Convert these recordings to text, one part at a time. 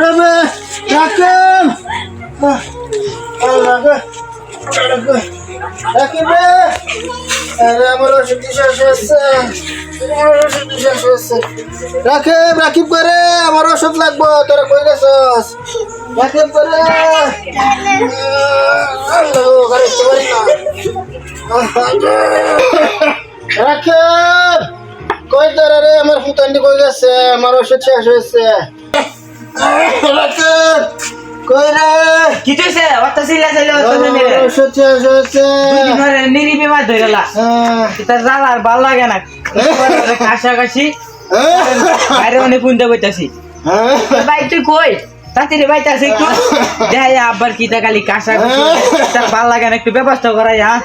Rebe, Rakim. Rakim রে, আরে আমার ওষুধ শেষ হয়েছে। রাকিব করে আমার ওষুধ লাগবো, তোরা কই গেছস? রাকিব করে রাকিব কই তোরা রে, আমার ফুটান্ডি কই গেছে? আমার ওষুধ শেষ হয়েছে। রাকিব কই রে? কি কইছে? ওটা সিলা চাইলো তো আমার ওষুধ শেষ হয়েছে। দুই ধরে নিরিবি মাছ ধরেলা এটা জালার ভাল লাগে না কাছাকাছি বাইরে অনেক কুন্ডা বইতাছি ভাই তুই কই তাড়াতাড়ি বাইতাছি একটু দেখাই আব্বার কিটা খালি কাছাকাছি তার ভাল লাগে না একটু ব্যবস্থা করাই হ্যাঁ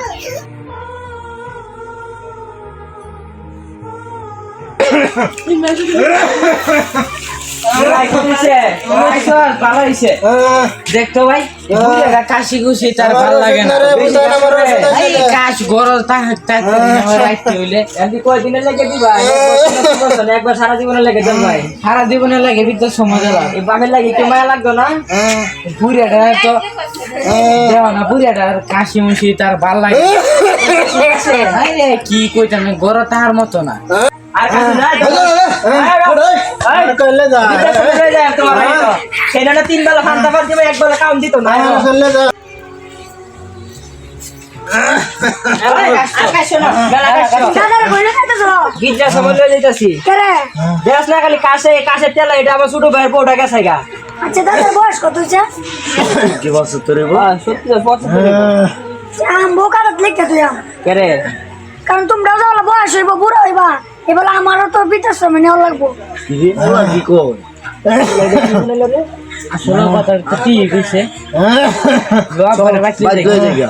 দেখতো ভাই কাশি কুশি তার ভালো লাগে না কাশ গরল কয়দিনের লেগে দিবা একবার সারা জীবনে লেগে যান ভাই সারা জীবনে লাগে বিদ্যুৎ সময় এই বাপের লাগে একটু মায়া লাগতো না বুড়িয়াটা তো দেওয়া না বুড়িয়াটা কাশি মুশি তার ভাল লাগে কি কইতাম গরল তাহার মতো না আর সেটা 3 বেলা ফান্তা পার দিবে 1 বেলা কাম দিত না খালি কাছে কাছে তেল এটা আবার ছোট ভাইয়ের বউটা গেছে গা আচ্ছা দাদার বয়স কত হইছে? কি বলছ তোরে? সত্যি বোকারত লিখতে তুই কেরে কারণ তোমরাও যাওয়া বয়স হইব বুড়ো হইবা এবার আমারও তো বিদেশ সময় নেওয়া লাগবো কি কই আসলে কথা তো কি কইছে বাদ হয়ে যাবে।